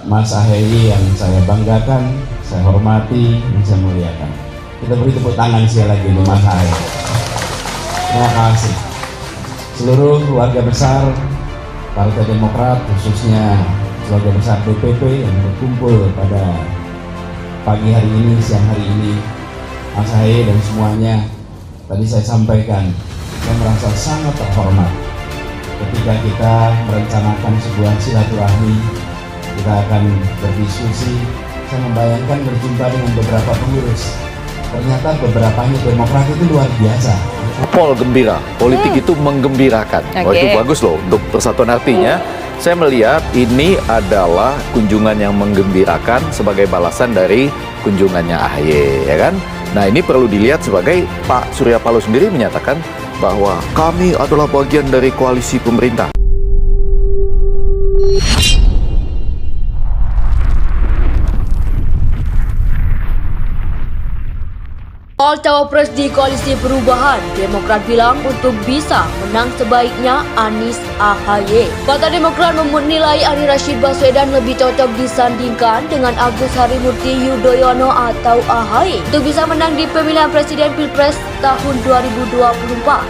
Mas Ahaye yang saya banggakan, saya hormati, dan saya muliakan. Kita beri tepuk tangan sekali lagi untuk Mas Ahaye. Terima kasih. Seluruh keluarga besar Partai Demokrat, khususnya keluarga besar DPP yang berkumpul pada pagi hari ini, siang hari ini, Mas Ahaye dan semuanya, tadi saya sampaikan, saya merasa sangat terhormat ketika kita merencanakan sebuah silaturahmi, kita akan berdiskusi. Saya membayangkan berjumpa dengan beberapa pengurus, ternyata beberapanya Demokrat itu luar biasa. Pol gembira, politik itu menggembirakan. Wah, itu bagus loh untuk persatuan. Artinya saya melihat ini adalah kunjungan yang menggembirakan sebagai balasan dari kunjungannya Ahaye, ya kan? Nah, ini perlu dilihat sebagai Pak Surya Paloh sendiri menyatakan bahwa kami adalah bagian dari koalisi pemerintah. Soal cawapres di Koalisi Perubahan, Demokrat bilang untuk bisa menang sebaiknya Anies Ahaye. Partai Demokrat menilai Ani Rashid Baswedan lebih cocok disandingkan dengan Agus Harimurti Yudhoyono atau Ahaye untuk bisa menang di pemilihan presiden Pilpres tahun 2024.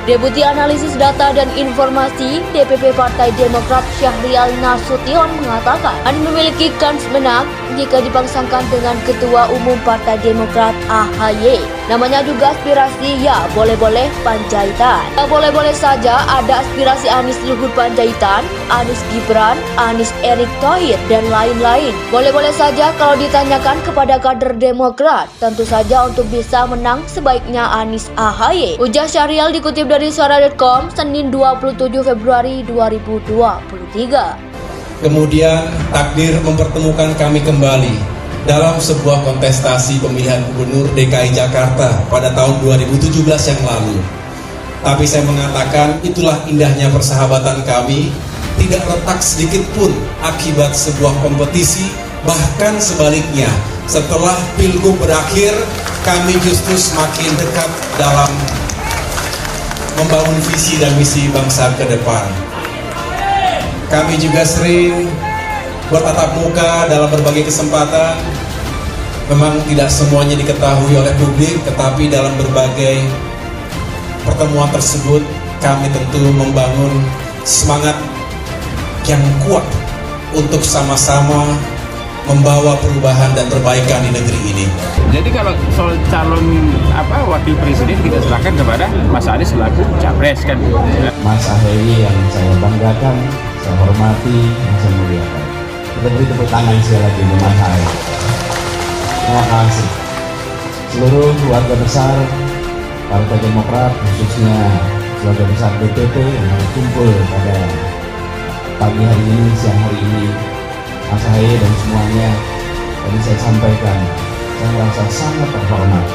Deputi Analisis Data dan Informasi DPP Partai Demokrat Syahrial Nasution mengatakan Ani memiliki kans menang jika dipasangkan dengan Ketua Umum Partai Demokrat Ahaye. Namanya juga aspirasi, ya boleh-boleh Panjaitan. Ya boleh-boleh saja ada aspirasi Anies Luhut Panjaitan, Anies Gibran, Anies Erick Thohir, dan lain-lain. Boleh-boleh saja kalau ditanyakan kepada kader Demokrat. Tentu saja untuk bisa menang sebaiknya Anies Ahaye. Ujar Syahrial dikutip dari suara.com Senin 27 Februari 2023. Kemudian takdir mempertemukan kami kembali dalam sebuah kontestasi pemilihan gubernur DKI Jakarta pada tahun 2017 yang lalu. Tapi saya mengatakan itulah indahnya persahabatan kami, tidak retak sedikit pun akibat sebuah kompetisi, bahkan sebaliknya setelah Pilgub berakhir kami justru semakin dekat dalam membangun visi dan misi bangsa ke depan. Kami juga sering bertatap muka dalam berbagai kesempatan. Memang tidak semuanya diketahui oleh publik, tetapi dalam berbagai pertemuan tersebut kami tentu membangun semangat yang kuat untuk sama-sama membawa perubahan dan perbaikan di negeri ini. Jadi kalau soal calon wakil presiden kita serahkan kepada Mas Anies selaku capres kan. Mas Ahaye yang saya banggakan, saya hormati, dan saya muliakan. Kita beri tepuk tangan sekali lagi untuk Mas Ahaye. Terima kasih. Seluruh keluarga besar Partai Demokrat, khususnya keluarga besar DPP yang berkumpul pada pagi hari ini, siang hari ini, Mas Ahaye dan semuanya, tadi saya sampaikan, saya merasa sangat terhormat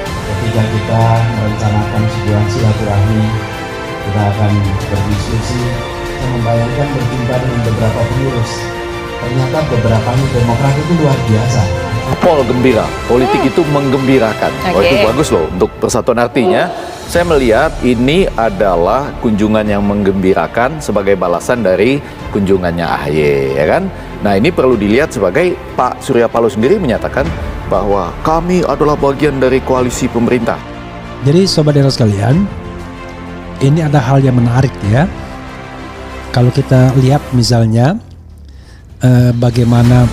ketika kita merencanakan sebuah silaturahmi, kita akan berdiskusi. Saya membayangkan berjumpa dengan beberapa pengurus, ternyata beberapanya Demokrat itu luar biasa. Pol gembira, politik itu menggembirakan. Wah, itu bagus loh untuk persatuan. Artinya saya melihat ini adalah kunjungan yang menggembirakan sebagai balasan dari kunjungannya Ahaye, ya kan? Nah, ini perlu dilihat sebagai Pak Surya Paloh sendiri menyatakan bahwa kami adalah bagian dari koalisi pemerintah. Jadi sobat daerah sekalian, ini ada hal yang menarik ya. Kalau kita lihat misalnya bagaimana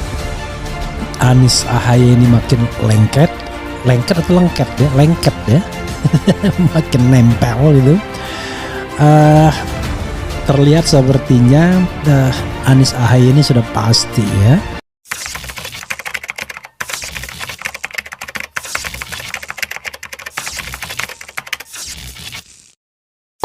Anies Ahaye ini makin lengket atau lengket ya, makin nempel gitu. Terlihat sepertinya Anies Ahaye ini sudah pasti ya.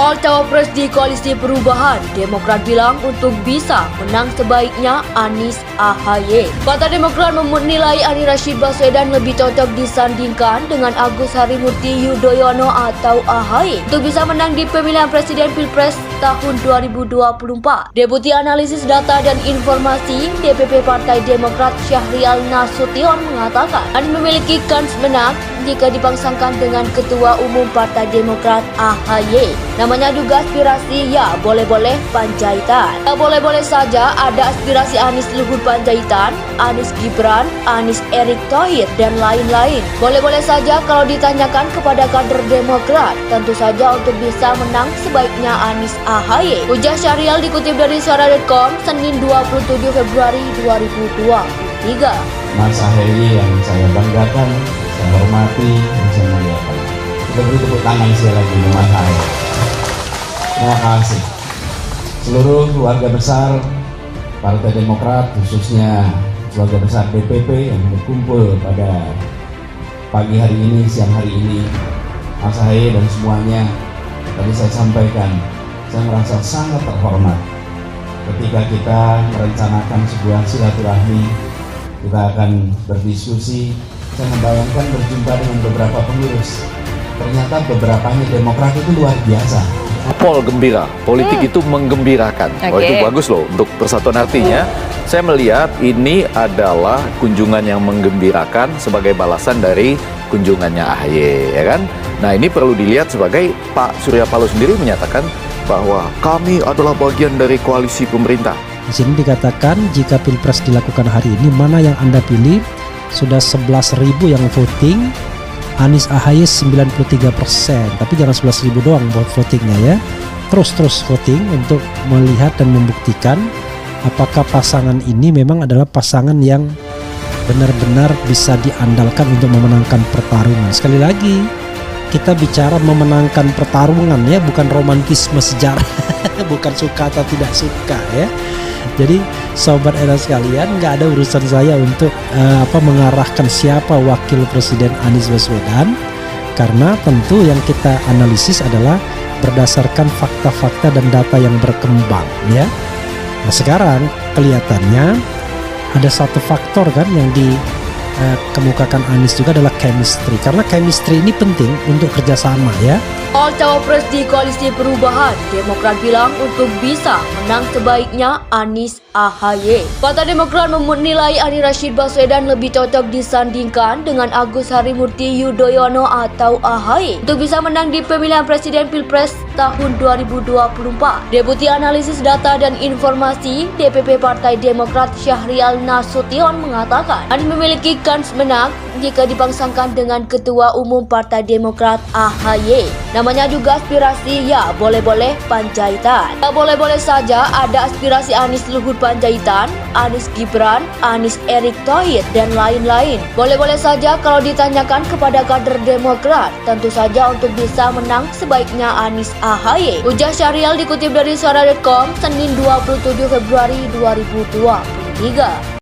Soal cawapres di Koalisi Perubahan, Demokrat bilang untuk bisa menang sebaiknya Anies Ahaye. Partai Demokrat menilai Ani Rashid Baswedan lebih cocok disandingkan dengan Agus Harimurti Yudhoyono atau Ahaye untuk bisa menang di pemilihan presiden Pilpres tahun 2024. Deputi Analisis Data dan Informasi DPP Partai Demokrat Syahrial Nasution mengatakan Ani memiliki kans menang jika dipangsangkan dengan Ketua Umum Partai Demokrat AHY. Namanya juga aspirasi, ya boleh-boleh Panjaitan. Ya boleh-boleh saja ada aspirasi Anies Luhut Panjaitan, Anies Gibran, Anies Erick Thohir, dan lain-lain. Boleh-boleh saja kalau ditanyakan kepada kader Demokrat, tentu saja untuk bisa menang sebaiknya Anies AHY. Ujar Syahrial dikutip dari Suara.com Senin 27 Februari 2023. Mas AHY yang saya banggakan, saya hormati, dan saya muliakan. Kita beri tepuk tangan sekali lagi untuk Mas AHY. Terima kasih. Seluruh keluarga besar Partai Demokrat, khususnya keluarga besar DPP yang berkumpul pada pagi hari ini, siang hari ini, Mas AHY dan semuanya, tadi saya sampaikan, saya merasa sangat terhormat ketika kita merencanakan sebuah silaturahmi. Kita akan berdiskusi. Saya membayangkan berjumpa dengan beberapa pengurus. Ternyata beberapanya Demokrat itu luar biasa. Pol gembira, politik itu menggembirakan. Oh, itu bagus loh untuk persatuan artinya. Saya melihat ini adalah kunjungan yang menggembirakan sebagai balasan dari kunjungannya AHY, ya kan? Nah, ini perlu dilihat sebagai Pak Surya Paloh sendiri menyatakan bahwa kami adalah bagian dari koalisi pemerintah. Di sini dikatakan jika Pilpres dilakukan hari ini, mana yang Anda pilih? Sudah 11.000 yang voting, Anies AHY 93%, tapi jangan 11.000 doang buat votingnya ya. Terus voting untuk melihat dan membuktikan apakah pasangan ini memang adalah pasangan yang benar-benar bisa diandalkan untuk memenangkan pertarungan. Sekali lagi, kita bicara memenangkan pertarungan ya, bukan romantisme sejarah, bukan suka atau tidak suka ya. Jadi sobat era sekalian, nggak ada urusan saya untuk mengarahkan siapa wakil presiden Anies Baswedan, karena tentu yang kita analisis adalah berdasarkan fakta-fakta dan data yang berkembang ya. Nah sekarang kelihatannya ada satu faktor kan yang dikemukakan Anies juga adalah chemistry, karena chemistry ini penting untuk kerjasama ya. All cawapres di Koalisi Perubahan, Demokrat bilang untuk bisa menang sebaiknya Anies AHY. Partai Demokrat menilai Anies Rashid Baswedan lebih cocok disandingkan dengan Agus Harimurti Yudhoyono atau AHY untuk bisa menang di pemilihan presiden Pilpres tahun 2024. Deputi Analisis Data dan Informasi DPP Partai Demokrat Syahrial Nasution mengatakan Anies memiliki kans menang jika dipangsangkan dengan Ketua Umum Partai Demokrat AHY. Namanya juga aspirasi, ya boleh-boleh Panjaitan. Ya boleh-boleh saja ada aspirasi Anies Luhut Panjaitan, Anies Gibran, Anies Erick Thohir, dan lain-lain. Boleh-boleh saja kalau ditanyakan kepada kader Demokrat, tentu saja untuk bisa menang sebaiknya Anies AHY. Ujar Syahrial dikutip dari Suara.com Senin 27 Februari 2023.